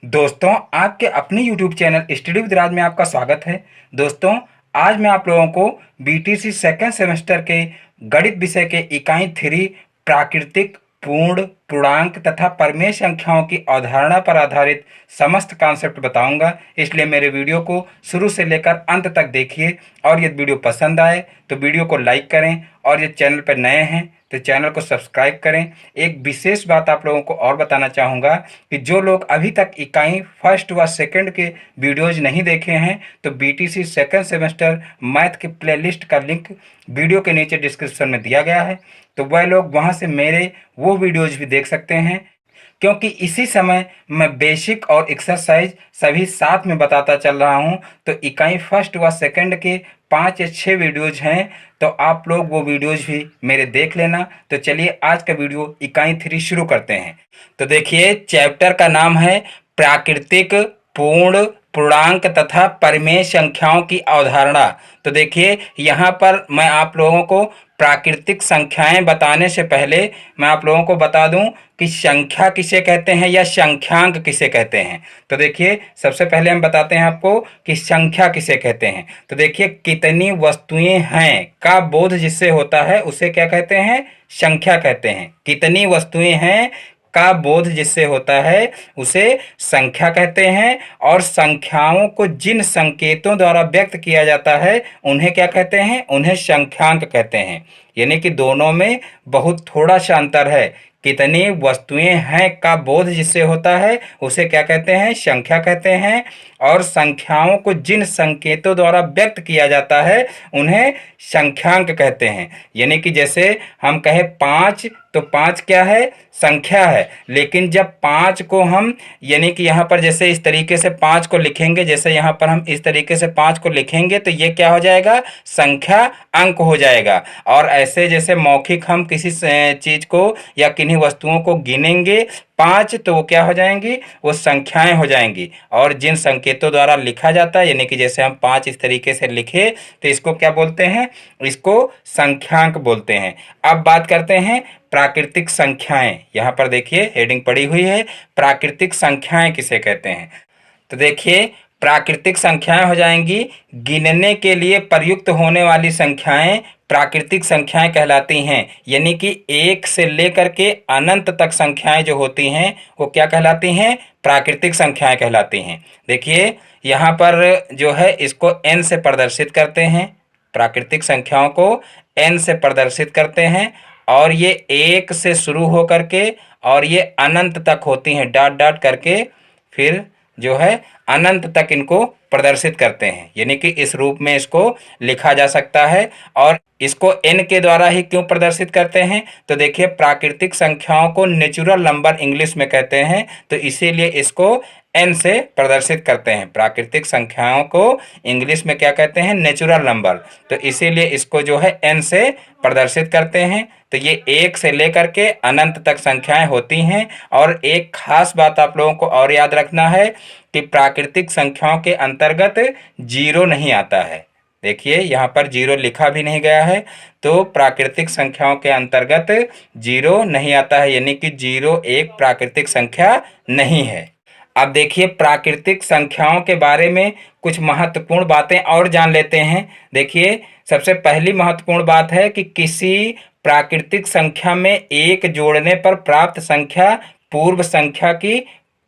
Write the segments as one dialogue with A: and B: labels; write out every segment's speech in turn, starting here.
A: दोस्तों, आपके अपने YouTube चैनल स्टडी विद राज में आपका स्वागत है। दोस्तों, आज मैं आप लोगों को बीटीसी सेकेंड सेमेस्टर के गणित विषय के इकाई 3 प्राकृतिक, पूर्ण, पूर्णांक तथा परिमेय संख्याओं की अवधारणा पर आधारित समस्त कॉन्सेप्ट बताऊंगा। इसलिए मेरे वीडियो को शुरू से लेकर अंत तक देखिए और यदि वीडियो पसंद आए तो वीडियो को लाइक करें और यदि चैनल पर नए हैं तो चैनल को सब्सक्राइब करें। एक विशेष बात आप लोगों को और बताना चाहूँगा कि जो लोग अभी तक इकाई फर्स्ट व सेकंड के वीडियोज नहीं देखे हैं तो बीटीसी सेकंड सेमेस्टर मैथ के प्लेलिस्ट का लिंक वीडियो के नीचे डिस्क्रिप्शन में दिया गया है, तो वह लोग वहां से मेरे वो वीडियोज भी देख सकते हैं, क्योंकि इसी समय मैं बेसिक और एक्सरसाइज सभी साथ में बताता चल रहा हूं। तो इकाई फर्स्ट व सेकंड के 5 या 6 वीडियोज हैं, तो आप लोग वो वीडियोज भी मेरे देख लेना। तो चलिए आज का वीडियो इकाई 3 शुरू करते हैं। तो देखिए, चैप्टर का नाम है प्राकृतिक, पूर्ण, पूर्णांक तथा परिमेय संख्याओं की अवधारणा। तो देखिए, यहाँ पर मैं आप लोगों को प्राकृतिक संख्याएं बताने से पहले मैं आप लोगों को बता दूं कि संख्या किसे कहते हैं या संख्यांक किसे कहते हैं। तो देखिए, सबसे पहले हम बताते हैं आपको कि संख्या किसे कहते हैं। तो देखिए, कितनी वस्तुएं हैं का बोध जिससे होता है उसे क्या कहते हैं? संख्या कहते हैं। कितनी वस्तुएं हैं का बोध जिससे होता है उसे संख्या कहते हैं। और संख्याओं को जिन संकेतों द्वारा व्यक्त किया जाता है उन्हें क्या कहते हैं? उन्हें संख्यांक कहते हैं। यानी कि दोनों में बहुत थोड़ा सा अंतर है। कितनी वस्तुएं हैं का बोध जिससे होता है उसे क्या कहते हैं? संख्या कहते हैं। और संख्याओं को जिन संकेतों द्वारा व्यक्त किया जाता है उन्हें संख्यांक कहते हैं। यानी कि जैसे हम कहें 5, तो 5 क्या है? संख्या है। लेकिन जब 5 को हम यानी कि यहाँ पर जैसे इस तरीके से 5 को लिखेंगे, जैसे यहाँ पर हम इस तरीके से 5 को लिखेंगे तो ये क्या हो जाएगा? संख्या अंक हो जाएगा। और ऐसे जैसे मौखिक हम किसी चीज को या किन्हीं वस्तुओं को गिनेंगे 5, तो वो क्या हो जाएंगी? वो संख्याएं हो जाएंगी। और जिन संकेतों द्वारा लिखा जाता है, यानी कि जैसे हम 5 इस तरीके से लिखे तो इसको क्या बोलते हैं? इसको संख्यांक बोलते हैं। अब बात करते हैं प्राकृतिक संख्याएं। यहाँ पर देखिए हेडिंग पड़ी हुई है, प्राकृतिक संख्याएं किसे कहते हैं। तो देखिए, प्राकृतिक संख्याएं हो जाएंगी गिनने के लिए प्रयुक्त होने वाली संख्याएं प्राकृतिक संख्याएं कहलाती हैं। यानी कि 1 से लेकर के अनंत तक संख्याएं जो होती हैं वो क्या कहलाती हैं? प्राकृतिक संख्याएं कहलाती हैं। देखिए, यहाँ पर जो है इसको n से प्रदर्शित करते हैं, प्राकृतिक संख्याओं को n से प्रदर्शित करते हैं। और ये 1 से शुरू हो करके और ये अनंत तक होती हैं, डॉट डॉट करके फिर जो है अनंत तक इनको प्रदर्शित करते हैं। यानी कि इस रूप में इसको लिखा जा सकता है। और इसको n के द्वारा ही क्यों प्रदर्शित करते हैं? तो देखिए, प्राकृतिक संख्याओं को नेचुरल नंबर इंग्लिश में कहते हैं, तो इसीलिए इसको n से प्रदर्शित करते हैं। प्राकृतिक संख्याओं को इंग्लिश में क्या कहते हैं? Natural number. तो इसीलिए इसको जो है n से प्रदर्शित करते हैं। तो ये 1 से लेकर के अनंत तक संख्याएं होती हैं। और एक खास बात आप लोगों को और याद रखना है कि प्राकृतिक संख्याओं के अंतर्गत 0 नहीं आता है। देखिए, यहाँ पर 0 लिखा भी नहीं गया है, तो प्राकृतिक संख्याओं के अंतर्गत 0 नहीं आता है। यानी कि 0 एक प्राकृतिक संख्या नहीं है। अब देखिए, प्राकृतिक संख्याओं के बारे में कुछ महत्वपूर्ण बातें और जान लेते हैं। देखिए, सबसे पहली महत्वपूर्ण बात है कि किसी प्राकृतिक संख्या में 1 जोड़ने पर प्राप्त संख्या पूर्व संख्या की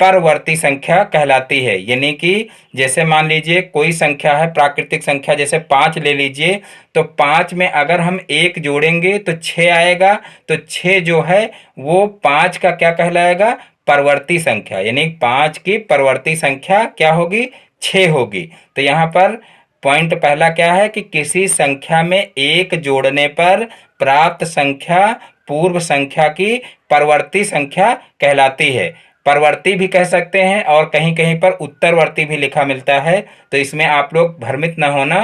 A: परवर्ती संख्या कहलाती है। यानी कि जैसे मान लीजिए कोई संख्या है प्राकृतिक संख्या, जैसे 5 ले लीजिए, तो 5 में अगर हम 1 जोड़ेंगे तो 6 आएगा। तो 6 जो है वो 5 का क्या कहलाएगा? परवर्ती संख्या। यानी 5 की परवर्ती संख्या क्या होगी? 6 होगी। तो यहाँ पर पॉइंट पहला क्या है कि किसी संख्या में 1 जोड़ने पर प्राप्त संख्या पूर्व संख्या की परवर्ती संख्या कहलाती है। परवर्ती भी कह सकते हैं और कहीं कहीं पर उत्तरवर्ती भी लिखा मिलता है, तो इसमें आप लोग भ्रमित न होना,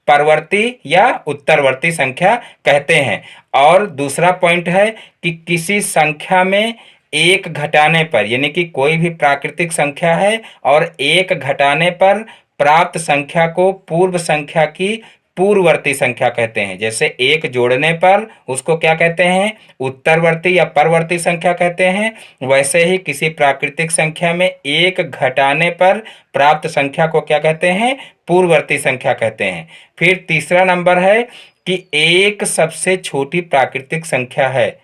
A: परवर्ती या उत्तरवर्ती संख्या कहते हैं। और दूसरा पॉइंट है कि किसी संख्या में 1 घटाने पर, यानी कि कोई भी प्राकृतिक संख्या है और 1 घटाने पर प्राप्त संख्या को पूर्व संख्या की पूर्ववर्ती संख्या कहते हैं। जैसे एक जोड़ने पर उसको क्या कहते हैं, उत्तरवर्ती या परवर्ती संख्या कहते हैं। वैसे ही किसी प्राकृतिक संख्या में एक घटाने पर प्राप्त संख्या को क्या कहते हैं, पूर्ववर्ती संख्या कहते हैं। फिर तीसरा नंबर है कि एक सबसे छोटी प्राकृतिक संख्या है।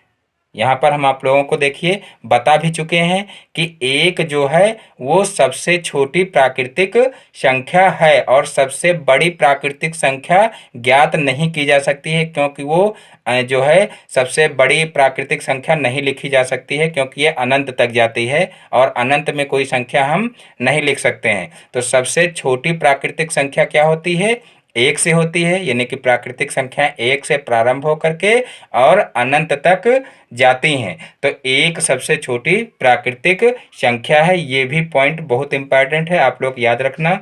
A: यहाँ पर हम आप लोगों को देखिए बता भी चुके हैं कि एक जो है वो सबसे छोटी प्राकृतिक संख्या है और सबसे बड़ी प्राकृतिक संख्या ज्ञात नहीं की जा सकती है, क्योंकि वो जो है सबसे बड़ी प्राकृतिक संख्या नहीं लिखी जा सकती है, क्योंकि ये अनंत तक जाती है और अनंत में कोई संख्या हम नहीं लिख सकते हैं। तो सबसे छोटी प्राकृतिक संख्या क्या होती है, एक से होती है, यानी कि प्राकृतिक संख्या एक से प्रारंभ होकर के और अनंत तक जाती हैं। तो एक सबसे छोटी प्राकृतिक संख्या है। ये भी पॉइंट बहुत इंपॉर्टेंट है, आप लोग याद रखना।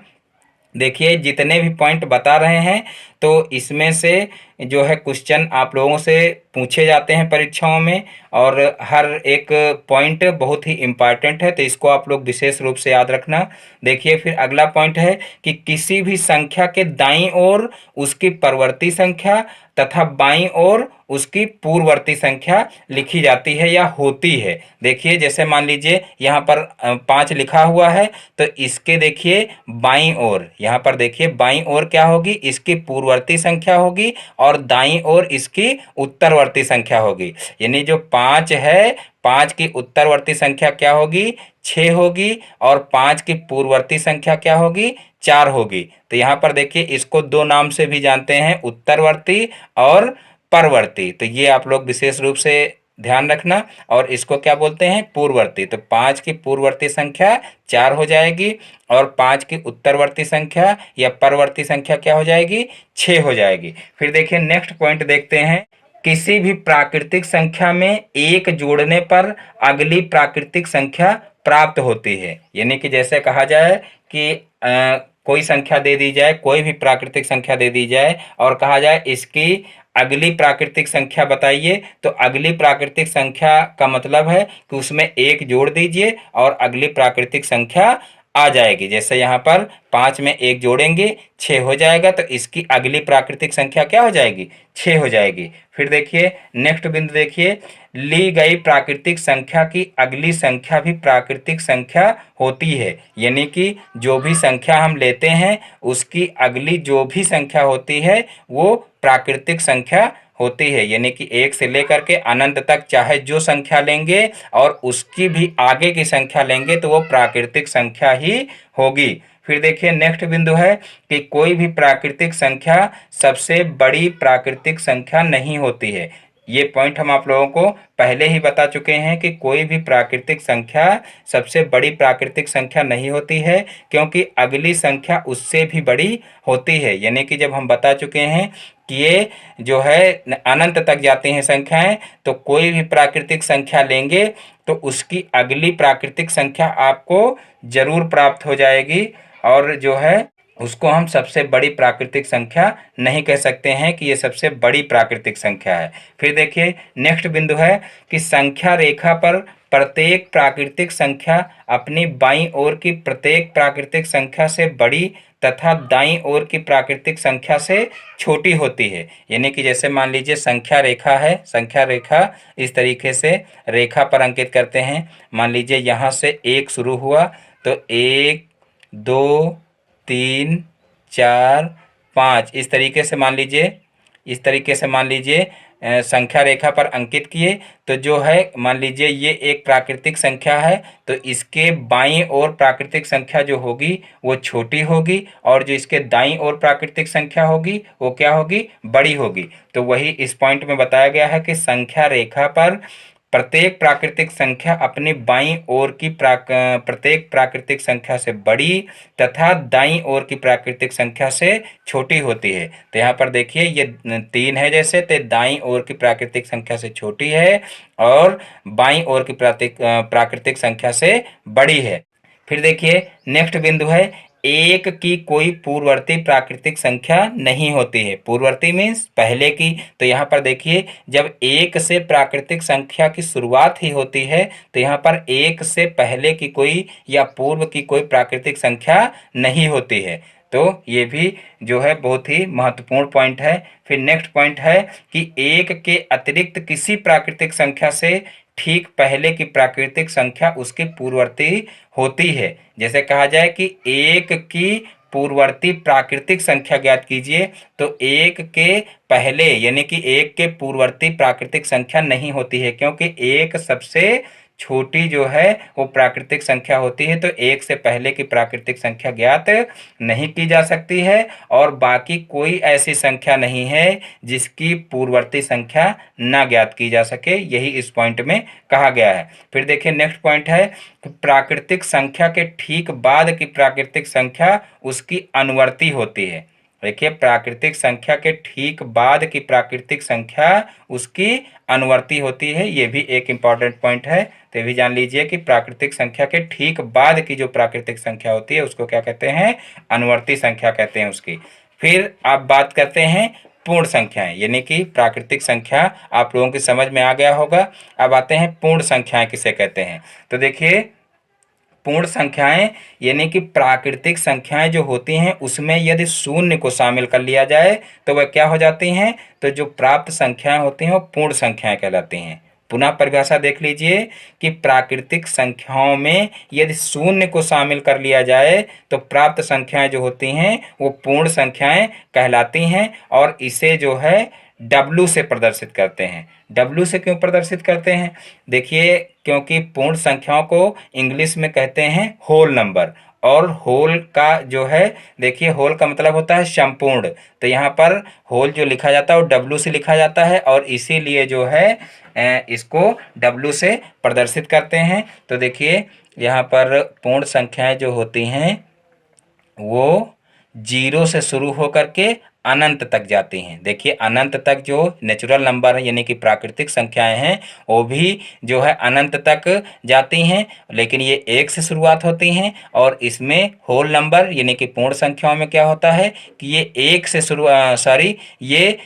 A: देखिए जितने भी पॉइंट बता रहे हैं तो इसमें से जो है क्वेश्चन आप लोगों से पूछे जाते हैं परीक्षाओं में, और हर एक पॉइंट बहुत ही इम्पॉर्टेंट है, तो इसको आप लोग विशेष रूप से याद रखना। देखिए फिर अगला पॉइंट है कि किसी भी संख्या के दाईं ओर उसकी परवर्ती संख्या तथा बाईं ओर उसकी पूर्ववर्ती संख्या लिखी जाती है या होती है। देखिए जैसे मान लीजिए यहाँ पर 5 लिखा हुआ है, तो इसके देखिए बाईं ओर, यहाँ पर देखिए बाईं ओर क्या होगी, इसकी पूर्ववर्ती संख्या होगी और दाईं ओर इसकी उत्तरवर्ती संख्या होगी। यानी जो 5 है, 5 की उत्तरवर्ती संख्या क्या होगी, 6 होगी, और 5 की पूर्ववर्ती संख्या क्या होगी, 4 होगी। तो यहाँ पर देखिए इसको दो नाम से भी जानते हैं, उत्तरवर्ती और परवर्ती। तो ये आप लोग विशेष रूप से ध्यान रखना। और इसको क्या बोलते हैं, पूर्ववर्ती। तो 5 की पूर्ववर्ती संख्या 4 हो जाएगी और 5 की उत्तरवर्ती संख्या या परवर्ती संख्या क्या हो जाएगी, 6 हो जाएगी। फिर देखिए नेक्स्ट पॉइंट देखते हैं, किसी भी प्राकृतिक संख्या में एक जोड़ने पर अगली प्राकृतिक संख्या प्राप्त होती है। यानी कि जैसे कहा जाए कि कोई संख्या दे दी जाए, कोई भी प्राकृतिक संख्या दे दी जाए और कहा जाए इसकी अगली प्राकृतिक संख्या बताइए, तो अगली प्राकृतिक संख्या का मतलब है कि उसमें एक जोड़ दीजिए और अगली प्राकृतिक संख्या आ जाएगी। जैसे यहाँ पर 5 में एक जोड़ेंगे 6 हो जाएगा, तो इसकी अगली प्राकृतिक संख्या क्या हो जाएगी, 6 हो जाएगी। फिर देखिए नेक्स्ट बिंदु देखिए, ली गई प्राकृतिक संख्या की अगली संख्या भी प्राकृतिक संख्या होती है। यानी कि जो भी संख्या हम लेते हैं उसकी अगली जो भी संख्या होती है वो प्राकृतिक संख्या होती है। यानी कि 1 से लेकर के अनंत तक चाहे जो संख्या लेंगे और उसकी भी आगे की संख्या लेंगे तो वो प्राकृतिक संख्या ही होगी। फिर देखिए नेक्स्ट बिंदु है कि कोई भी प्राकृतिक संख्या सबसे बड़ी प्राकृतिक संख्या नहीं होती है। ये पॉइंट हम आप लोगों को पहले ही बता चुके हैं कि कोई भी प्राकृतिक संख्या सबसे बड़ी प्राकृतिक संख्या नहीं होती है, क्योंकि अगली संख्या उससे भी बड़ी होती है। यानी कि जब हम बता चुके हैं कि ये जो है अनंत तक जाती हैं संख्याएं, तो कोई भी प्राकृतिक संख्या लेंगे तो उसकी अगली प्राकृतिक संख्या आपको जरूर प्राप्त हो जाएगी, और जो है उसको हम सबसे बड़ी प्राकृतिक संख्या नहीं कह सकते हैं कि ये सबसे बड़ी प्राकृतिक संख्या है। फिर देखिए नेक्स्ट बिंदु है कि संख्या रेखा पर प्रत्येक प्राकृतिक संख्या अपनी बाईं ओर की प्रत्येक प्राकृतिक संख्या से बड़ी तथा दाईं ओर की प्राकृतिक संख्या से छोटी होती है। यानी कि जैसे मान लीजिए संख्या रेखा है, संख्या रेखा इस तरीके से रेखा पर अंकित करते हैं। मान लीजिए यहाँ से 1 शुरू हुआ, तो 1 2 3 4 5 इस तरीके से मान लीजिए, इस तरीके से मान लीजिए संख्या रेखा पर अंकित किए। तो जो है मान लीजिए ये एक प्राकृतिक संख्या है, तो इसके बाईं ओर प्राकृतिक संख्या जो होगी वो छोटी होगी और जो इसके दाईं ओर प्राकृतिक संख्या होगी वो क्या होगी, बड़ी होगी। तो वही इस पॉइंट में बताया गया है कि संख्या रेखा पर प्रत्येक प्राकृतिक संख्या अपनी बाईं ओर की प्रत्येक प्राकृतिक संख्या से बड़ी तथा दाईं ओर की प्राकृतिक संख्या से छोटी होती है। तो यहाँ पर देखिए ये 3 है, जैसे तो दाईं ओर की प्राकृतिक संख्या से छोटी है और बाईं ओर की प्राकृतिक संख्या से बड़ी है। फिर देखिए नेक्स्ट बिंदु है, एक की कोई पूर्ववर्ती प्राकृतिक संख्या नहीं होती है। पूर्ववर्ती मीन्स पहले की। तो यहाँ पर देखिए जब 1 से प्राकृतिक संख्या की शुरुआत ही होती है तो यहाँ पर 1 से पहले की कोई या पूर्व की कोई प्राकृतिक संख्या नहीं होती है। तो ये भी जो है बहुत ही महत्वपूर्ण पॉइंट है। फिर नेक्स्ट पॉइंट है कि एक के अतिरिक्त किसी प्राकृतिक संख्या से ठीक पहले की प्राकृतिक संख्या उसकी पूर्ववर्ती होती है। जैसे कहा जाए कि एक की पूर्ववर्ती प्राकृतिक संख्या ज्ञात कीजिए, तो एक के पहले यानी कि एक के पूर्ववर्ती प्राकृतिक संख्या नहीं होती है, क्योंकि एक सबसे छोटी जो है वो प्राकृतिक संख्या होती है। तो एक से पहले की प्राकृतिक संख्या ज्ञात नहीं की जा सकती है, और बाकी कोई ऐसी संख्या नहीं है जिसकी पूर्ववर्ती संख्या ना ज्ञात की जा सके, यही इस पॉइंट में कहा गया है। फिर देखिए नेक्स्ट पॉइंट है प्राकृतिक संख्या के ठीक बाद की प्राकृतिक संख्या उसकी अनुवर्ती होती है। देखिए प्राकृतिक संख्या के ठीक बाद की प्राकृतिक संख्या उसकी अनुवर्ती होती है, ये भी एक इम्पॉर्टेंट पॉइंट है। तो ये भी जान लीजिए कि प्राकृतिक संख्या के ठीक बाद की जो प्राकृतिक संख्या होती है उसको क्या कहते हैं, अनुवर्ती संख्या कहते हैं उसकी। फिर आप बात करते हैं पूर्ण संख्याएं, यानी कि प्राकृतिक संख्या आप लोगों की समझ में आ गया होगा। अब आते हैं पूर्ण संख्याएं किसे कहते हैं। तो देखिए पूर्ण संख्याएं यानी कि प्राकृतिक संख्याएं जो होती हैं उसमें यदि शून्य को शामिल कर लिया जाए तो वह क्या हो जाती हैं, तो जो प्राप्त संख्याएं होती हैं वो पूर्ण संख्याएं कहलाती हैं। पुनः परिभाषा देख लीजिए कि प्राकृतिक संख्याओं में यदि शून्य को शामिल कर लिया जाए तो प्राप्त संख्याएं जो होती हैं वो पूर्ण संख्याएं कहलाती हैं, और इसे जो है W से प्रदर्शित करते हैं। W से क्यों प्रदर्शित करते हैं, देखिए क्योंकि पूर्ण संख्याओं को इंग्लिश में कहते हैं होल नंबर, और होल का जो है देखिए होल का मतलब होता है संपूर्ण। तो यहाँ पर होल जो लिखा जाता है वो W से लिखा जाता है, और इसीलिए जो है इसको W से प्रदर्शित करते हैं। तो देखिए यहाँ पर पूर्ण संख्याएं जो होती हैं वो 0 से शुरू होकर के अनंत तक जाती हैं। देखिए अनंत तक जो नेचुरल नंबर है यानी कि प्राकृतिक संख्याएं हैं वो भी जो है अनंत तक जाती हैं, लेकिन ये 1 से शुरुआत होती हैं। और इसमें होल नंबर यानी कि पूर्ण संख्याओं में क्या होता है कि ये 1 से ये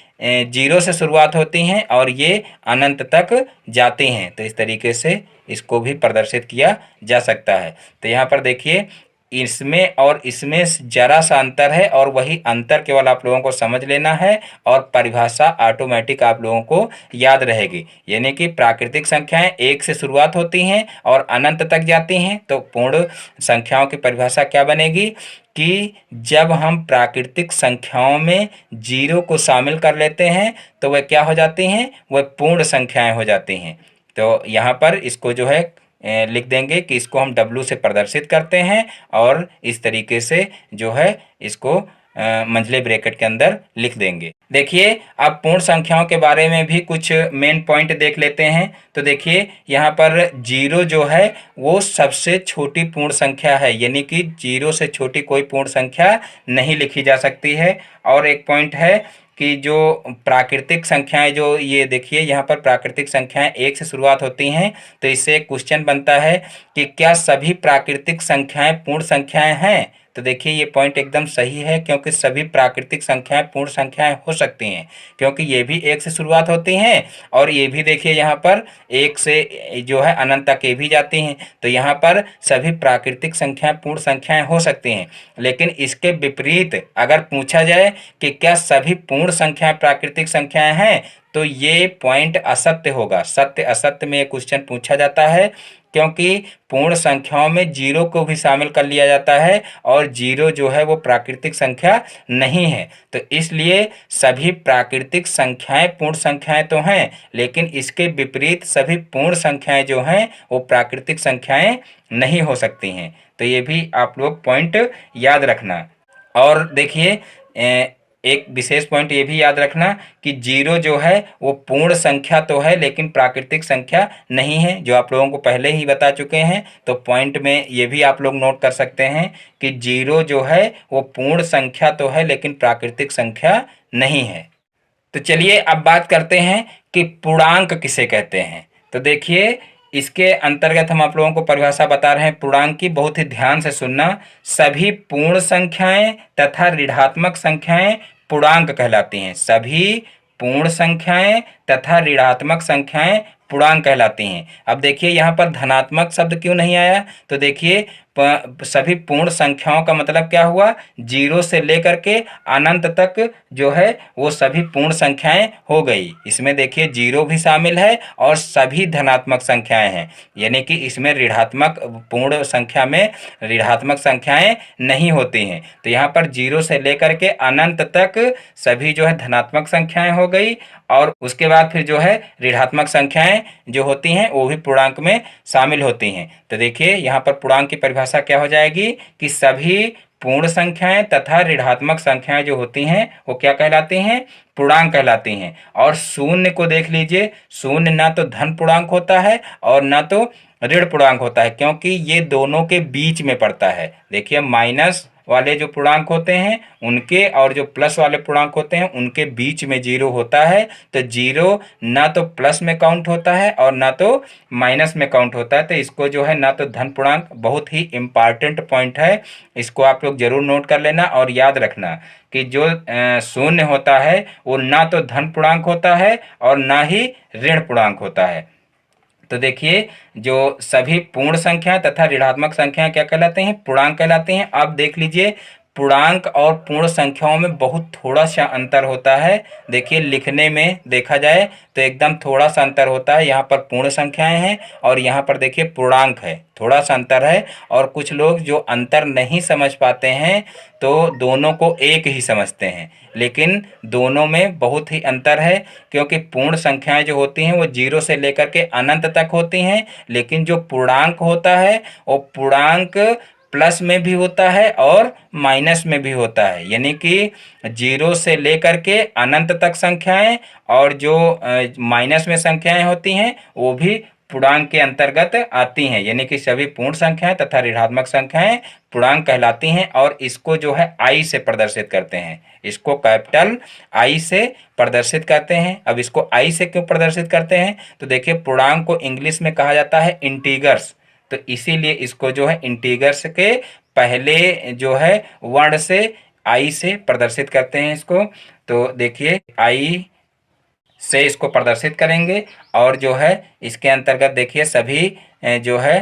A: 0 से शुरुआत होती हैं और ये अनंत तक जाती हैं। तो इस तरीके से इसको भी प्रदर्शित किया जा सकता है। तो यहाँ पर देखिए इसमें और इसमें जरा सा अंतर है, और वही अंतर केवल आप लोगों को समझ लेना है, और परिभाषा ऑटोमेटिक आप लोगों को याद रहेगी। यानी कि प्राकृतिक संख्याएं 1 से शुरुआत होती हैं और अनंत तक जाती हैं। तो पूर्ण संख्याओं की परिभाषा क्या बनेगी कि जब हम प्राकृतिक संख्याओं में 0 को शामिल कर लेते हैं तो वह क्या हो जाती हैं, वह पूर्ण संख्याएं हो जाती हैं। तो यहाँ पर इसको जो है लिख देंगे कि इसको हम W से प्रदर्शित करते हैं, और इस तरीके से जो है इसको मंझले ब्रैकेट के अंदर लिख देंगे। देखिए अब पूर्ण संख्याओं के बारे में भी कुछ मेन पॉइंट देख लेते हैं। तो देखिए यहाँ पर 0 जो है वो सबसे छोटी पूर्ण संख्या है, यानी कि 0 से छोटी कोई पूर्ण संख्या नहीं लिखी जा सकती है। और एक पॉइंट है कि जो प्राकृतिक संख्याएं जो ये देखिए यहाँ पर प्राकृतिक संख्याएं 1 से शुरुआत होती हैं, तो इससे एक क्वेश्चन बनता है कि क्या सभी प्राकृतिक संख्याएं पूर्ण संख्याएं हैं। तो देखिए ये पॉइंट एकदम सही है, क्योंकि सभी प्राकृतिक संख्याएं पूर्ण संख्याएं हो सकती हैं, क्योंकि ये भी 1 से शुरुआत होती हैं और ये भी देखिए यहाँ पर 1 से जो है अनंत तक ये भी जाती हैं। तो यहाँ पर सभी प्राकृतिक संख्याएं पूर्ण संख्याएं हो सकती हैं। लेकिन इसके विपरीत अगर पूछा जाए कि क्या सभी पूर्ण संख्याएं प्राकृतिक संख्याएं हैं, तो ये पॉइंट असत्य होगा। सत्य असत्य में ये क्वेश्चन पूछा जाता है, क्योंकि पूर्ण संख्याओं में 0 को भी शामिल कर लिया जाता है, और 0 जो है वो प्राकृतिक संख्या नहीं है। तो इसलिए सभी प्राकृतिक संख्याएं पूर्ण संख्याएं तो हैं, लेकिन इसके विपरीत सभी पूर्ण संख्याएं जो हैं वो प्राकृतिक संख्याएं नहीं हो सकती हैं। तो ये भी आप लोग पॉइंट याद रखना। और देखिए एक विशेष पॉइंट ये भी याद रखना कि 0 जो है वो पूर्ण संख्या तो है लेकिन प्राकृतिक संख्या नहीं है, जो आप लोगों को पहले ही बता चुके हैं। तो पॉइंट में ये भी आप लोग नोट कर सकते हैं कि 0 जो है वो पूर्ण संख्या तो है लेकिन प्राकृतिक संख्या नहीं है। तो चलिए अब बात करते हैं कि पूर्णांक किसे कहते हैं। तो देखिए इसके अंतर्गत हम आप लोगों को परिभाषा बता रहे हैं पूर्णांक की, बहुत ही ध्यान से सुनना। सभी पूर्ण संख्याएं तथा ऋणात्मक संख्याएं पूर्णांक कहलाती हैं। सभी पूर्ण संख्याएं तथा ऋणात्मक संख्याएं पूर्णांक कहलाती हैं। अब देखिए यहाँ पर धनात्मक शब्द क्यों नहीं आया, तो देखिए सभी पूर्ण संख्याओं का मतलब क्या हुआ, जीरो से लेकर के अनंत तक जो है वो सभी पूर्ण संख्याएं हो गई। इसमें देखिए जीरो भी शामिल है और सभी धनात्मक संख्याएं हैं, यानी कि इसमें ऋणात्मक पूर्ण संख्या में ऋणात्मक संख्याएं नहीं होती हैं। तो यहाँ पर जीरो से लेकर के अनंत तक सभी जो है धनात्मक संख्याएं हो गई, और उसके बाद फिर जो है ऋणात्मक संख्याएं जो होती हैं वो भी पूर्णांक में शामिल होती हैं। तो देखिए यहाँ पर पूर्णांक की परिभाषा क्या हो जाएगी कि सभी पूर्ण संख्याएं तथा ऋणात्मक संख्याएं जो होती हैं वो क्या कहलाती हैं, पूर्णांक कहलाती हैं। और शून्य को देख लीजिए, शून्य ना तो धन पूर्णांक होता है और ना तो ऋण पूर्णांक होता है, क्योंकि ये दोनों के बीच में पड़ता है। देखिए माइनस वाले जो पूर्णांक होते हैं उनके और जो प्लस वाले पूर्णांक होते हैं उनके बीच में जीरो होता है। तो जीरो ना तो प्लस में काउंट होता है और ना तो माइनस में काउंट होता है। तो इसको जो है ना तो धन पूर्णांक, बहुत ही इम्पॉर्टेंट पॉइंट है, इसको आप लोग जरूर नोट कर लेना और याद रखना कि जो शून्य होता है वो ना तो धन पूर्णांक होता है और ना ही ऋण पूर्णांक होता है। तो देखिए जो सभी पूर्ण संख्या तथा ऋणात्मक संख्या क्या कहलाते हैं, पूर्णांक कहलाते हैं। अब देख लीजिए पूर्णांक और पूर्ण संख्याओं में बहुत थोड़ा सा अंतर होता है। देखिए लिखने में देखा जाए तो एकदम थोड़ा सा अंतर होता है। यहाँ पर पूर्ण संख्याएं हैं और यहाँ पर देखिए पूर्णांक है, थोड़ा सा अंतर है। और कुछ लोग जो अंतर नहीं समझ पाते हैं तो दोनों को एक ही समझते हैं, लेकिन दोनों में बहुत ही अंतर है, क्योंकि पूर्ण संख्याएं जो होती हैं वो जीरो से लेकर के अनंत तक होती हैं, लेकिन जो पूर्णांक होता है वो पूर्णांक प्लस में भी होता है और माइनस में भी होता है। यानी कि जीरो से लेकर के अनंत तक संख्याएं और जो माइनस में संख्याएं होती हैं वो भी पूर्णांक के अंतर्गत आती हैं। यानी कि सभी पूर्ण संख्याएं तथा ऋणात्मक संख्याएं पूर्णांक कहलाती हैं और इसको जो है आई से प्रदर्शित करते हैं, इसको कैपिटल आई से प्रदर्शित करते हैं। अब इसको आई से क्यों प्रदर्शित करते हैं, तो देखिए पूर्णांक को इंग्लिश में कहा जाता है इंटीगर्स, तो इसीलिए इसको जो है इंटीगर्स के पहले जो है वर्ण से आई से प्रदर्शित करते हैं इसको। तो देखिए आई से इसको प्रदर्शित करेंगे और जो है इसके अंतर्गत देखिए सभी जो है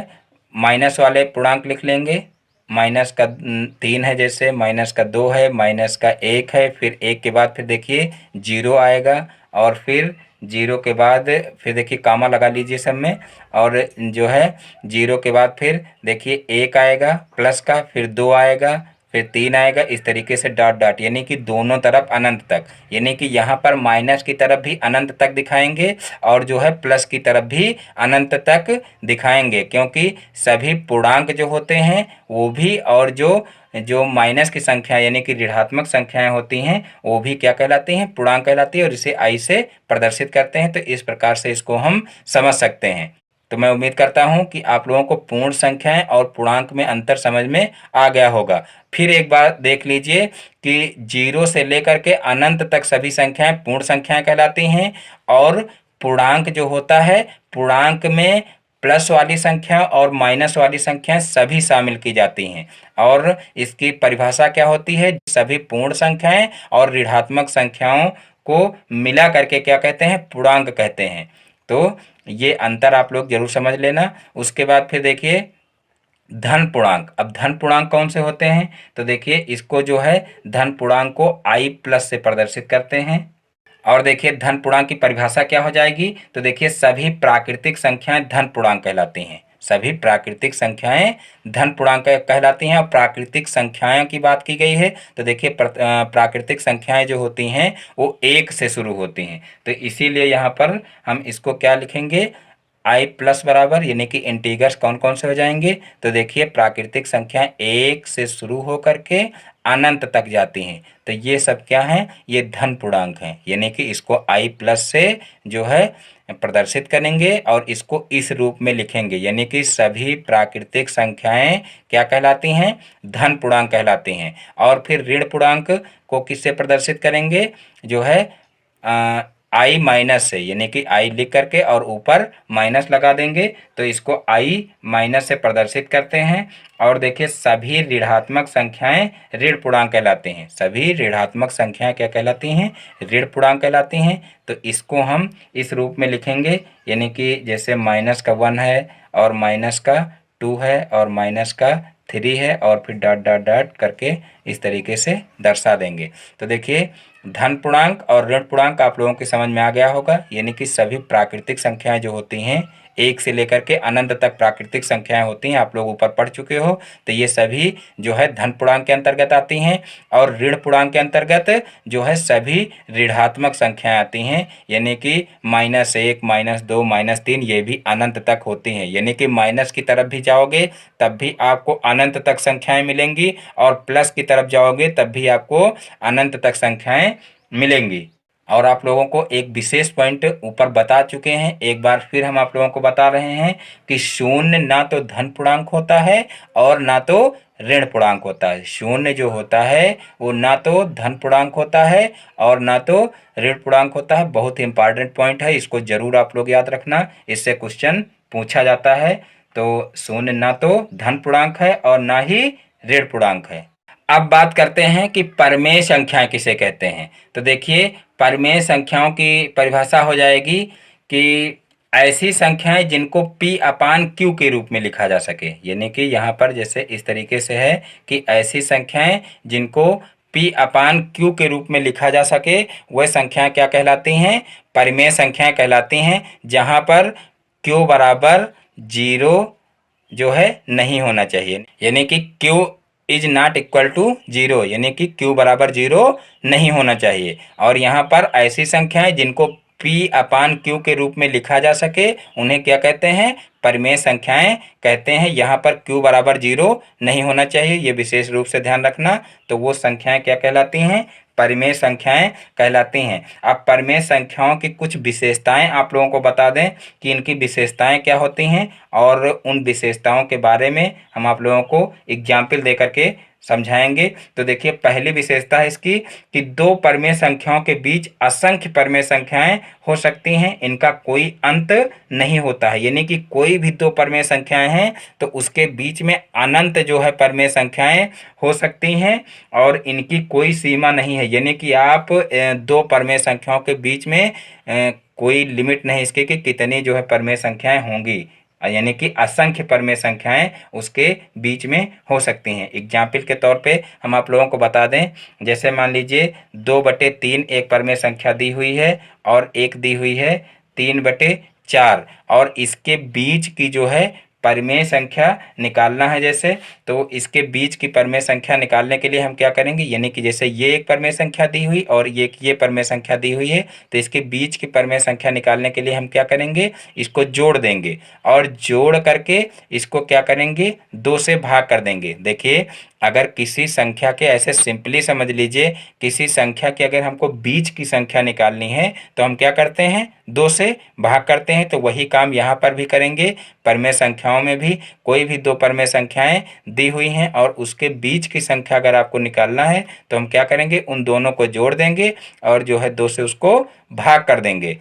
A: माइनस वाले पूर्णांक लिख लेंगे। माइनस का 3 है, जैसे माइनस का 2 है, माइनस का 1 है, फिर 1 के बाद फिर देखिए जीरो आएगा और फिर जीरो के बाद फिर देखिए कामा लगा लीजिए सब में, और जो है जीरो के बाद फिर देखिए 1 आएगा प्लस का, फिर 2 आएगा, फिर 3 आएगा, इस तरीके से डॉट डॉट, यानी कि दोनों तरफ अनंत तक। यानी कि यहाँ पर माइनस की तरफ भी अनंत तक दिखाएंगे और जो है प्लस की तरफ भी अनंत तक दिखाएंगे, क्योंकि सभी पूर्णांक जो होते हैं वो भी और जो जो माइनस की संख्या यानी कि ऋणात्मक संख्याएं होती हैं वो भी क्या कहलाती हैं, पूर्णांक कहलाती है, और इसे आई से प्रदर्शित करते हैं। तो इस प्रकार से इसको हम समझ सकते हैं। तो मैं उम्मीद करता हूं कि आप लोगों को पूर्ण संख्याएं और पूर्णांक में अंतर समझ में आ गया होगा। फिर एक बार देख लीजिए कि जीरो से लेकर के अनंत तक सभी संख्याएं पूर्ण संख्याएं कहलाती हैं, और पूर्णांक जो होता है पूर्णांक में प्लस वाली संख्या और माइनस वाली संख्या सभी शामिल की जाती हैं। और इसकी परिभाषा क्या होती है, सभी पूर्ण संख्याएं और ऋणात्मक संख्याओं को मिला करके क्या कहते हैं, पूर्णांक कहते हैं। तो ये अंतर आप लोग जरूर समझ लेना। उसके बाद फिर देखिए धन पूर्णांक। अब धन पूर्णांक कौन से होते हैं, तो देखिए इसको जो है धन पूर्णांक को आई प्लस से प्रदर्शित करते हैं। और देखिए धन पूर्णांक की परिभाषा क्या हो जाएगी, तो देखिए सभी प्राकृतिक संख्याएं धन पूर्णांक कहलाती हैं। सभी प्राकृतिक संख्याएं धन पूर्णांक कहलाती हैं। और प्राकृतिक संख्याएं की बात की गई है तो देखिए प्राकृतिक संख्याएं जो होती हैं वो 1 से शुरू होती हैं। तो इसीलिए यहाँ पर हम इसको क्या लिखेंगे, आई प्लस बराबर, यानी कि इंटीगर्स कौन कौन से हो जाएंगे, तो देखिए प्राकृतिक संख्याएं 1 से शुरू होकर के अनंत तक जाती हैं। तो ये सब क्या हैं, ये धन पूर्णांक हैं। यानी कि इसको आई प्लस से जो है प्रदर्शित करेंगे और इसको इस रूप में लिखेंगे, यानी कि सभी प्राकृतिक संख्याएं क्या कहलाती हैं, धन पूर्णांक कहलाती हैं। और फिर ऋण पूर्णांक को किससे प्रदर्शित करेंगे, जो है आई माइनस से, यानी कि आई लिख करके और ऊपर माइनस लगा देंगे, तो इसको आई माइनस से प्रदर्शित करते हैं। और देखिए सभी ऋणात्मक संख्याएं ऋण पूर्णांक कहलाते हैं। सभी ऋणात्मक संख्याएं क्या कहलाती हैं, ऋण पूर्णांक कहलाती हैं। तो इसको हम इस रूप में लिखेंगे, यानी कि जैसे माइनस का 1 है और माइनस का 2 है और माइनस का 3 है और फिर डॉट डॉट डॉट करके इस तरीके से दर्शा देंगे। तो देखिए धन पूर्णांक और ऋण पूर्णांक आप लोगों के समझ में आ गया होगा, यानी कि सभी प्राकृतिक संख्याएं जो होती हैं एक से लेकर के अनंत तक प्राकृतिक संख्याएं होती हैं, आप लोग ऊपर पढ़ चुके हो। तो ये सभी जो है धन पूर्णांक के अंतर्गत आती हैं और ऋण पूर्णांक के अंतर्गत जो है सभी ऋणात्मक संख्याएं आती हैं, यानी कि -1 -2 -3 ये भी अनंत तक होती हैं। यानी कि माइनस की तरफ भी जाओगे तब भी आपको अनंत तक संख्याएं मिलेंगी और प्लस की तरफ जाओगे तब भी आपको अनंत तक संख्याएं मिलेंगी। और आप लोगों को एक विशेष पॉइंट ऊपर बता चुके हैं, एक बार फिर हम आप लोगों को बता रहे हैं कि शून्य ना तो धन पूर्णांक होता है और ना तो ऋण पूर्णांक होता है। शून्य जो होता है वो ना तो धन पूर्णांक होता है और ना तो ऋण पूर्णांक होता है। बहुत ही इंपॉर्टेंट पॉइंट है, इसको जरूर आप लोग याद रखना, इससे क्वेश्चन पूछा जाता है। तो शून्य ना तो धन पूर्णांक है और ना ही ऋण पूर्णांक है। अब बात करते हैं कि परमेय संख्याएं किसे कहते हैं। तो देखिए परमेय संख्याओं की परिभाषा हो जाएगी कि ऐसी संख्याएं जिनको P अपान Q के रूप में लिखा जा सके। यानी कि यहाँ पर जैसे इस तरीके से है कि ऐसी संख्याएं जिनको P अपान Q के रूप में लिखा जा सके वह संख्याएं क्या कहलाती हैं? परमेय संख्याएं कहलाती हैं, जहाँ पर Q बराबर 0 जो है नहीं होना चाहिए, यानी कि Q is not equal to 0, यानी कि Q बराबर 0 नहीं होना चाहिए। और यहाँ पर ऐसी संख्याएं जिनको P अपान Q के रूप में लिखा जा सके उन्हें क्या कहते हैं? परमेय संख्याएं कहते हैं। यहाँ पर Q बराबर 0 नहीं होना चाहिए, ये विशेष रूप से ध्यान रखना। तो वो संख्याएं क्या कहलाती हैं? परमेय संख्याएं कहलाती हैं। अब परमेय संख्याओं की कुछ विशेषताएं आप लोगों को बता दें कि इनकी विशेषताएं क्या होती हैं, और उन विशेषताओं के बारे में हम आप लोगों को एग्जाम्पल दे करके समझाएंगे। तो देखिए पहली विशेषता है इसकी कि दो परमेय संख्याओं के बीच असंख्य परमेय संख्याएं हो सकती हैं, इनका कोई अंत नहीं होता है। यानी कि कोई भी दो परमेय संख्याएं हैं तो उसके बीच में अनंत जो है परमेय संख्याएं हो सकती हैं और इनकी कोई सीमा नहीं है। यानी कि आप दो परमेय संख्याओं के बीच में कोई लिमिट नहीं इसके कि कितनी जो है परमेय संख्याएं होंगी, यानी कि असंख्य परमेय संख्याएं उसके बीच में हो सकती हैं। एग्जाम्पल के तौर पे हम आप लोगों को बता दें, जैसे मान लीजिए 2/3 एक परमेय संख्या दी हुई है और एक दी हुई है 3/4 और इसके बीच की जो है परमेय संख्या निकालना है। जैसे तो इसके बीच की परमेय संख्या निकालने के लिए हम क्या करेंगे, यानी कि जैसे ये एक परमेय संख्या दी हुई और ये परमेय संख्या दी हुई है, तो इसके बीच की परमेय संख्या निकालने के लिए हम क्या करेंगे, इसको जोड़ देंगे और जोड़ करके इसको क्या करेंगे, 2 से भाग कर देंगे। देखिए अगर किसी संख्या के ऐसे सिंपली समझ लीजिए, किसी संख्या की अगर हमको बीच की संख्या निकालनी है तो हम क्या करते हैं, 2 से भाग करते हैं। तो वही काम यहाँ पर भी करेंगे। परमेय संख्याओं में भी कोई भी दो परमेय संख्याएं दी हुई हैं और उसके बीच की संख्या अगर आपको निकालना है तो हम क्या करेंगे, उन दोनों को जोड़ देंगे और जो है 2 से उसको भाग कर देंगे।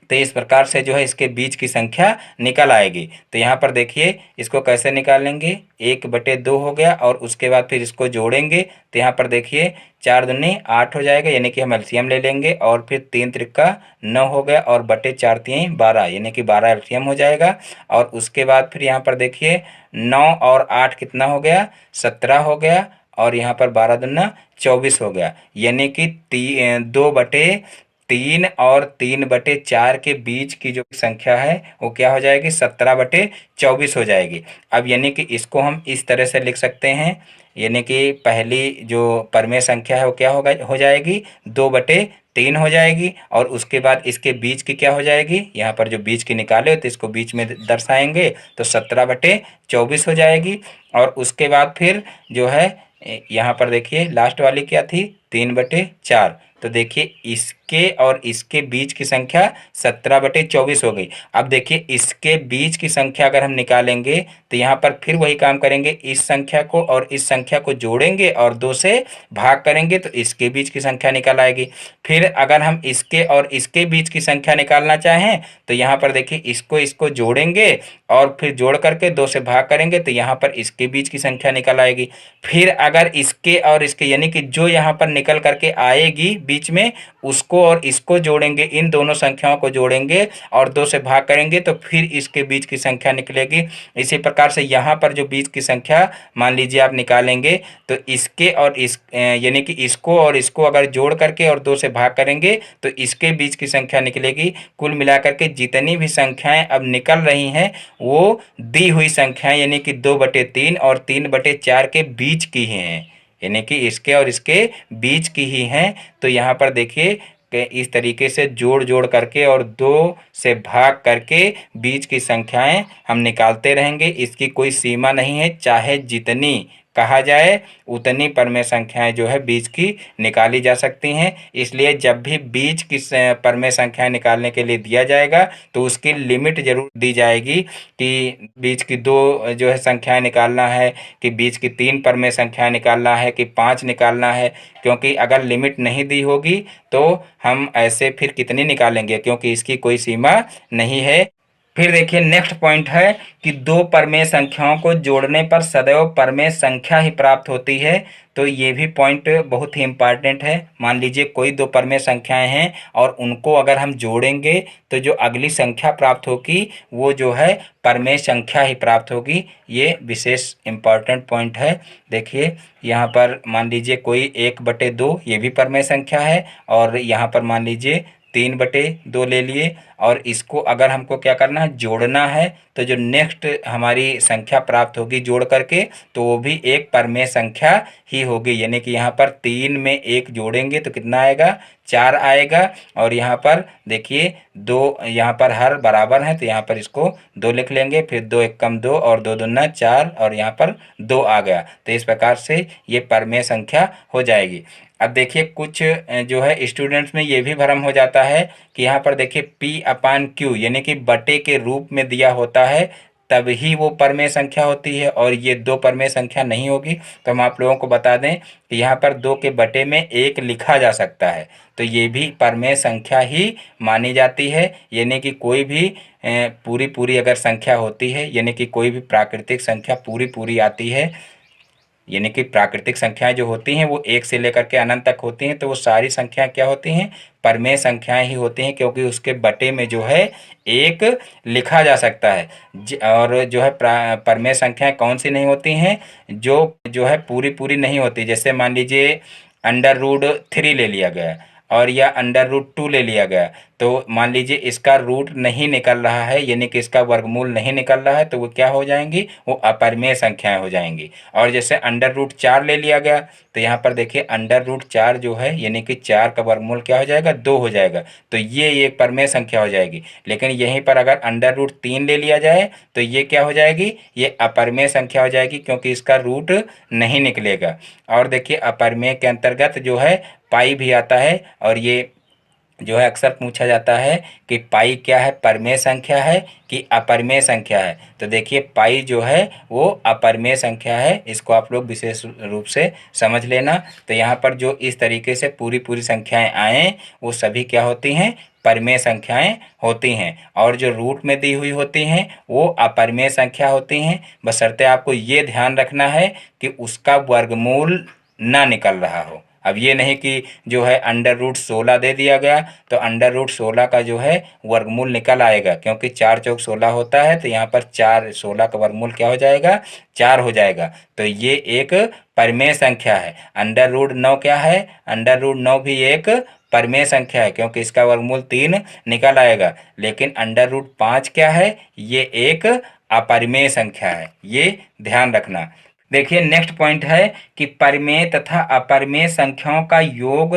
A: तो इस प्रकार से जो है इसके बीच की संख्या निकल आएगी। तो यहाँ पर देखिए इसको कैसे निकालेंगे, 1/2 हो गया और उसके बाद फिर इसको जोड़ेंगे। तो यहाँ पर देखिए 4 दूनी 8 हो जाएगा, यानी कि हम एलसीएम ले लेंगे और फिर 3 त्रिका 9 हो गया और बटे 4 3 12, यानी कि 12 एलसीएम हो जाएगा। और उसके बाद फिर यहाँ पर देखिए 9 और 8 कितना हो गया, 17 हो गया और यहाँ पर 12 दूना 24 हो गया, यानी कि 2/3 और 3/4 के बीच की जो संख्या है वो क्या हो जाएगी, 17/24 हो जाएगी। अब यानी कि इसको हम इस तरह से लिख सकते हैं, यानी कि पहली जो परमेय संख्या है वो क्या होगा, हो जाएगी 2/3 हो जाएगी और उसके बाद इसके बीच की क्या हो जाएगी, यहाँ पर जो बीच की निकाले तो इसको बीच में दर्शाएंगे तो 17/24 हो जाएगी। और उसके बाद फिर जो है यहाँ पर देखिए लास्ट वाली क्या थी, 3/4। तो देखिए इसके और इसके बीच की संख्या 17/24 हो गई। अब देखिए इसके बीच की संख्या अगर हम निकालेंगे तो यहाँ पर फिर वही काम करेंगे, इस संख्या को और इस संख्या को जोड़ेंगे और 2 से भाग करेंगे तो इसके बीच की संख्या निकल आएगी। फिर अगर हम इसके और इसके बीच की संख्या निकालना चाहें तो यहाँ पर देखिए इसको जोड़ेंगे और फिर जोड़ करके 2 से भाग करेंगे तो यहाँ पर इसके बीच की संख्या निकल आएगी। फिर अगर इसके और इसके यानी कि जो यहाँ पर निकल करके आएगी बीच में, उसको और इसको जोड़ेंगे, इन दोनों संख्याओं को जोड़ेंगे और 2 से भाग करेंगे तो फिर इसके बीच की संख्या निकलेगी। इसी प्रकार से यहाँ पर जो बीच की संख्या मान लीजिए आप निकालेंगे तो इसके और यानी कि इसको और इसको अगर जोड़ करके और 2 से भाग करेंगे तो इसके बीच की संख्या निकलेगी। कुल मिलाकर के जितनी भी संख्याएं अब निकल रही हैं वो दी हुई संख्याएं यानी कि 2/3 और 3/4 के बीच की ही हैं, यानी कि इसके और इसके बीच की ही हैं। तो यहाँ पर देखिए कि इस तरीके से जोड़ जोड़ करके और 2 से भाग करके बीच की संख्याएं हम निकालते रहेंगे। इसकी कोई सीमा नहीं है, चाहे जितनी कहा जाए उतनी परमेय संख्याएं जो है बीच की निकाली जा सकती हैं। इसलिए जब भी बीच की परमेय संख्याएं निकालने के लिए दिया जाएगा तो उसकी लिमिट जरूर दी जाएगी कि बीच की 2 जो है संख्याएं निकालना है, कि बीच की 3 परमेय संख्याएं निकालना है, कि 5 निकालना है। क्योंकि अगर लिमिट नहीं दी होगी तो हम ऐसे फिर कितनी निकालेंगे, क्योंकि इसकी कोई सीमा नहीं है। फिर देखिए नेक्स्ट पॉइंट है कि 2 परमेय संख्याओं को जोड़ने पर सदैव परमेय संख्या ही प्राप्त होती है। तो ये भी पॉइंट बहुत ही इम्पॉर्टेंट है। मान लीजिए कोई 2 परमेय संख्याएं हैं और उनको अगर हम जोड़ेंगे तो जो अगली संख्या प्राप्त होगी वो जो है परमेय संख्या ही प्राप्त होगी। ये विशेष इम्पॉर्टेंट पॉइंट है। देखिए यहाँ पर मान लीजिए कोई 1/2 ये भी परमेय संख्या है और यहाँ पर मान लीजिए 3/2 ले लिए और इसको अगर हमको क्या करना है, जोड़ना है, तो जो नेक्स्ट हमारी संख्या प्राप्त होगी जोड़ करके तो वो भी एक परमेय संख्या ही होगी। यानी कि यहाँ पर 3 में 1 जोड़ेंगे तो कितना आएगा, 4 आएगा। और यहाँ पर देखिए 2 यहाँ पर हर बराबर है तो यहाँ पर इसको 2 लिख लेंगे, फिर 2 1 कम 2 और 2 दूना 4 और यहाँ पर 2 आ गया। तो इस प्रकार से ये परमेय संख्या हो जाएगी। अब देखिए कुछ जो है स्टूडेंट्स में ये भी भ्रम हो जाता है कि यहाँ पर देखिए P/Q यानी कि बटे के रूप में दिया होता है तभी वो परमेय संख्या होती है और ये 2 परमेय संख्या नहीं होगी। तो हम आप लोगों को बता दें कि यहाँ पर 2 के बटे में 1 लिखा जा सकता है, तो ये भी परमेय संख्या ही मानी जाती है। यानी कि कोई भी पूरी पूरी अगर संख्या होती है, यानी कि कोई भी प्राकृतिक संख्या पूरी पूरी आती है, यानी कि प्राकृतिक संख्याएं जो होती हैं वो 1 से लेकर के अनंत तक होती हैं, तो वो सारी संख्याएं क्या होती हैं, परमेय संख्याएं ही होती हैं। क्योंकि उसके बटे में जो है 1 लिखा जा सकता है। और जो है परमेय संख्याएं कौन सी नहीं होती हैं, जो है पूरी पूरी नहीं होती। जैसे मान लीजिए √3 ले लिया गया और या √2 ले लिया गया, तो मान लीजिए इसका रूट नहीं निकल रहा है, यानी कि इसका वर्गमूल नहीं निकल रहा है, तो वो क्या हो जाएंगी, वो अपरिमेय संख्याएं हो जाएंगी। और जैसे √4 ले लिया गया तो यहाँ पर देखिए √4 जो है यानी कि 4 का वर्गमूल क्या हो जाएगा, 2 हो जाएगा, तो ये एक परमेय संख्या हो जाएगी। लेकिन यहीं पर अगर √3 ले लिया जाए तो ये क्या हो जाएगी, ये अपरिमेय संख्या हो जाएगी क्योंकि इसका रूट नहीं निकलेगा। और देखिए अपरिमेय के अंतर्गत जो है पाई भी आता है और ये जो है अक्सर पूछा जाता है कि पाई क्या है, परमेय संख्या है कि अपरिमेय संख्या है। तो देखिए पाई जो है वो अपरिमेय संख्या है, इसको आप लोग विशेष रूप से समझ लेना। तो यहाँ पर जो इस तरीके से पूरी पूरी संख्याएं आए वो सभी क्या होती हैं, परमेय संख्याएं होती हैं। और जो रूट में दी हुई होती हैं वो अपरिमेय संख्या होती हैं, बशर्ते आपको ये ध्यान रखना है कि उसका वर्गमूल ना निकल रहा हो। अब ये नहीं कि जो है √16 दे दिया गया तो √16 का जो है वर्गमूल निकल आएगा, क्योंकि 4 चौक 16 होता है, तो यहाँ पर 16 का वर्गमूल क्या हो जाएगा, 4 हो जाएगा। तो ये एक परमेय संख्या है। √9 क्या है, √9 भी एक परमेय संख्या है क्योंकि इसका वर्गमूल 3 निकल आएगा। लेकिन √5 क्या है, ये एक अपरिमेय संख्या है, ये ध्यान रखना। देखिए नेक्स्ट पॉइंट है कि परिमेय तथा अपरिमेय संख्याओं का योग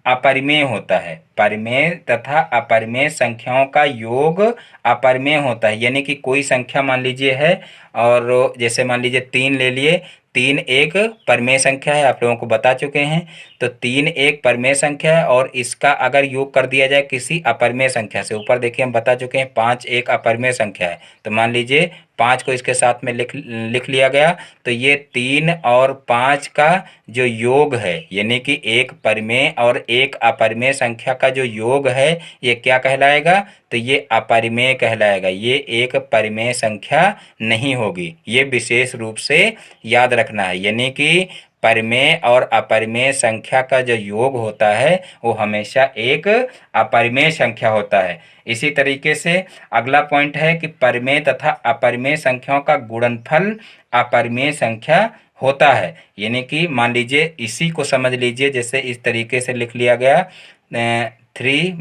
A: अपरिमेय होता है। परिमेय तथा अपरिमेय संख्याओं का योग अपरिमेय होता है। यानी कि कोई संख्या मान लीजिए है और जैसे मान लीजिए 3 ले लिए, 3 एक परमेय संख्या है, आप लोगों को बता चुके हैं। तो 3 एक परमेय संख्या है और इसका अगर योग कर दिया जाए किसी अपरिमेय संख्या से, ऊपर देखिए हम बता चुके हैं 5 एक अपरिमेय संख्या है, तो मान लीजिए 5 को इसके साथ में लिख लिया गया, तो ये 3 और 5 का जो योग है यानी कि एक परिमेय और एक अपरिमेय संख्या का जो योग है ये क्या कहलाएगा, तो ये अपरिमेय कहलाएगा। ये एक परिमेय संख्या नहीं होगी, ये विशेष रूप से याद रखना है। यानी कि परिमेय और अपरिमेय संख्या का जो योग होता है वो हमेशा एक अपरिमेय संख्या होता है। इसी तरीके से अगला पॉइंट है कि परिमेय तथा अपरिमेय संख्याओं का गुणनफल अपरिमेय संख्या होता है। यानी कि मान लीजिए इसी को समझ लीजिए, जैसे इस तरीके से लिख लिया गया 3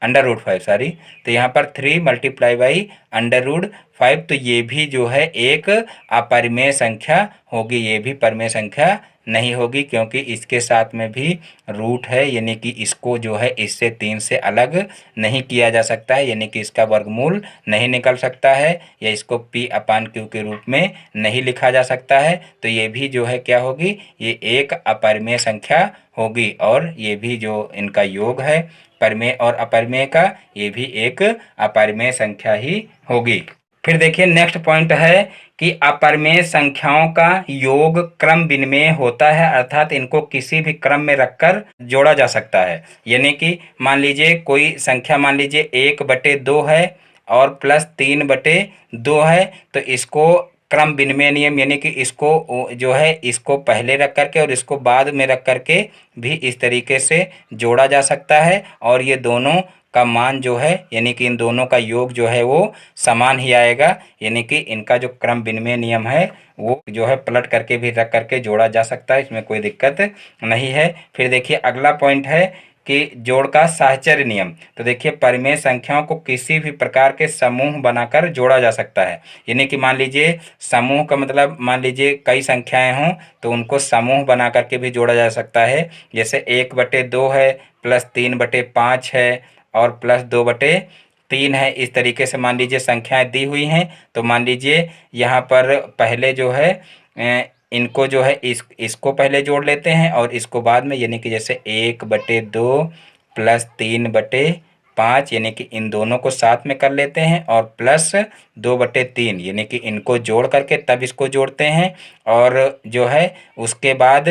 A: × 5 सॉरी, तो यहाँ पर 3 × 5 तो ये भी जो है एक अपरिमेय संख्या होगी, ये भी परिमेय संख्या नहीं होगी, क्योंकि इसके साथ में भी रूट है। यानी कि इसको जो है इससे 3 से अलग नहीं किया जा सकता है, यानी कि इसका वर्गमूल नहीं निकल सकता है, या इसको P/Q के रूप में नहीं लिखा जा सकता है। तो ये भी जो है क्या होगी, ये एक अपरिमेय संख्या होगी। और ये भी जो इनका योग है परिमेय और अपरिमेय का, ये भी एक अपरिमेय संख्या ही होगी। फिर देखिए नेक्स्ट पॉइंट है कि अपरिमेय संख्याओं का योग क्रम विनिमेय होता है, अर्थात इनको किसी भी क्रम में रखकर जोड़ा जा सकता है। यानी कि मान लीजिए कोई संख्या, मान लीजिए 1/2 है और प्लस 3/2 है, तो इसको क्रम विनिमय नियम, यानी कि इसको जो है इसको पहले रख करके और इसको बाद में रख करके भी इस तरीके से जोड़ा जा सकता है, और ये दोनों का मान जो है, यानी कि इन दोनों का योग जो है वो समान ही आएगा। यानी कि इनका जो क्रम विनिमय नियम है वो जो है पलट करके भी रख करके जोड़ा जा सकता है, इसमें कोई दिक्कत नहीं है। फिर देखिए अगला पॉइंट है कि जोड़ का साहचर्य नियम। तो देखिए परिमेय संख्याओं को किसी भी प्रकार के समूह बनाकर जोड़ा जा सकता है। यानी कि मान लीजिए समूह का मतलब, मान लीजिए कई संख्याएं हों तो उनको समूह बना करके भी जोड़ा जा सकता है। जैसे 1/2 है, प्लस 3/5 है, और प्लस 2/3 है। इस तरीके से मान लीजिए संख्याएं दी हुई हैं, तो मान लीजिए यहाँ पर पहले जो है इनको जो है इसको पहले जोड़ लेते हैं और इसको बाद में, यानी कि जैसे 1/2 प्लस 3/5, यानी कि इन दोनों को साथ में कर लेते हैं, और प्लस 2/3, यानी कि इनको जोड़ करके तब इसको जोड़ते हैं। और जो है उसके बाद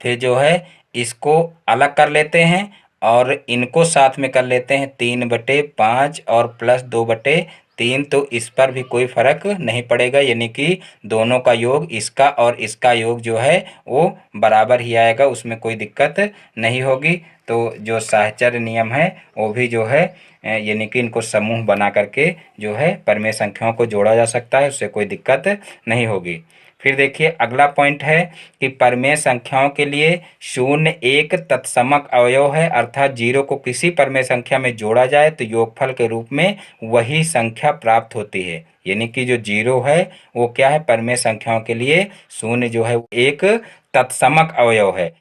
A: फिर जो है इसको अलग कर लेते हैं और इनको साथ में कर लेते हैं 3/5 और प्लस 2/3, तो इस पर भी कोई फर्क नहीं पड़ेगा। यानी कि दोनों का योग, इसका और इसका योग जो है वो बराबर ही आएगा, उसमें कोई दिक्कत नहीं होगी। तो जो साहचर्य नियम है वो भी जो है यानी कि इनको समूह बना करके जो है परिमेय संख्याओं को जोड़ा जा सकता है, उससे कोई दिक्कत नहीं होगी। फिर देखिए अगला पॉइंट है कि परिमेय संख्याओं के लिए शून्य एक तत्समक अवयव है, अर्थात जीरो को किसी परिमेय संख्या में जोड़ा जाए तो योगफल के रूप में वही संख्या प्राप्त होती है। यानी कि जो जीरो है वो क्या है, परिमेय संख्याओं के लिए शून्य जो है एक तत्समक अवयव है।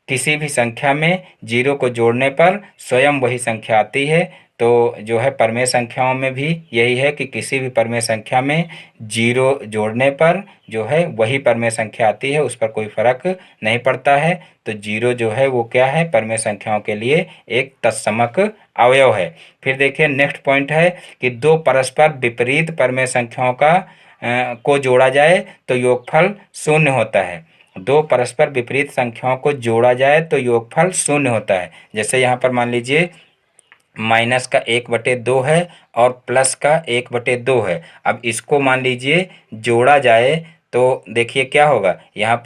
A: किसी भी संख्या में जीरो को जोड़ने पर स्वयं वही संख्या आती है। तो जो है परिमेय संख्याओं में भी यही है कि किसी भी परिमेय संख्या में जीरो जोड़ने पर जो है वही परिमेय संख्या आती है, उस पर कोई फर्क नहीं पड़ता है। तो जीरो जो है वो क्या है, परिमेय संख्याओं के लिए एक तत्समक अवयव है। फिर देखिए नेक्स्ट पॉइंट है कि दो परस्पर विपरीत परिमेय संख्याओं को जोड़ा जाए तो योगफल शून्य होता है। दो परस्पर विपरीत संख्याओं को जोड़ा जाए तो योगफल शून्य होता है। जैसे यहाँ पर मान लीजिए माइनस का 1/2 है और प्लस का 1/2 है। अब इसको मान लीजिए जोड़ा जाए तो देखिए क्या होगा, यहाँ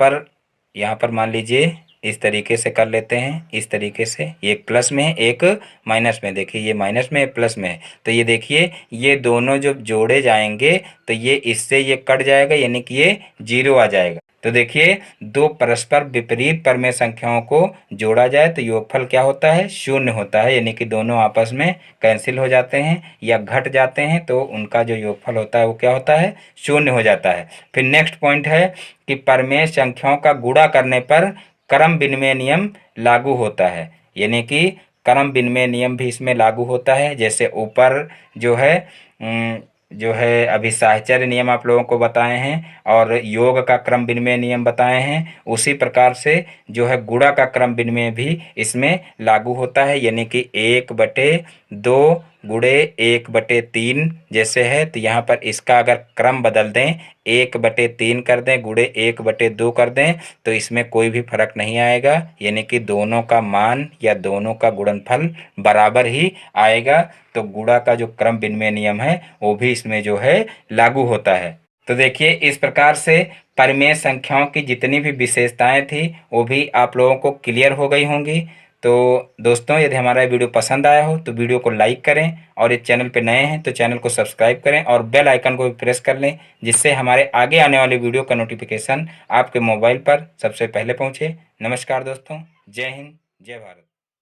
A: पर मान लीजिए इस तरीके से कर लेते हैं, इस तरीके से, एक प्लस में है एक माइनस में, देखिए ये माइनस में है प्लस में है, तो ये देखिए ये दोनों जब जोड़े जाएंगे तो ये इससे ये कट जाएगा, यानी कि ये जीरो आ जाएगा। तो देखिए दो परस्पर विपरीत परिमेय संख्याओं को जोड़ा जाए तो योगफल क्या होता है, शून्य होता है। यानी कि दोनों आपस में कैंसिल हो जाते हैं या घट जाते हैं, तो उनका जो योगफल होता है वो क्या होता है, शून्य हो जाता है। फिर नेक्स्ट पॉइंट है कि परिमेय संख्याओं का गुणा करने पर क्रम विनिमय नियम लागू होता है। यानी कि क्रम विनिमय नियम भी इसमें लागू होता है। जैसे ऊपर जो है अभी साहचर्य नियम आप लोगों को बताए हैं और योग का क्रम विनिमय नियम बताए हैं, उसी प्रकार से जो है गुणा का क्रम विनिमय भी इसमें लागू होता है। यानी कि 1/2 गुणे 1/3 जैसे है, तो यहाँ पर इसका अगर क्रम बदल दें, 1/3 कर दें, गुणे 1/2 कर दें, तो इसमें कोई भी फर्क नहीं आएगा। यानी कि दोनों का मान या दोनों का गुणनफल बराबर ही आएगा। तो गुणा का जो क्रम विनिमय नियम है वो भी इसमें जो है लागू होता है। तो देखिए इस प्रकार से परिमेय संख्याओं की जितनी भी विशेषताएं थी वो भी आप लोगों को क्लियर हो गई होंगी। तो दोस्तों, यदि हमारा वीडियो पसंद आया हो तो वीडियो को लाइक करें, और इस चैनल पे नए हैं तो चैनल को सब्सक्राइब करें और बेल आइकन को भी प्रेस कर लें, जिससे हमारे आगे आने वाले वीडियो का नोटिफिकेशन आपके मोबाइल पर सबसे पहले पहुंचे। नमस्कार दोस्तों, जय हिंद, जय भारत।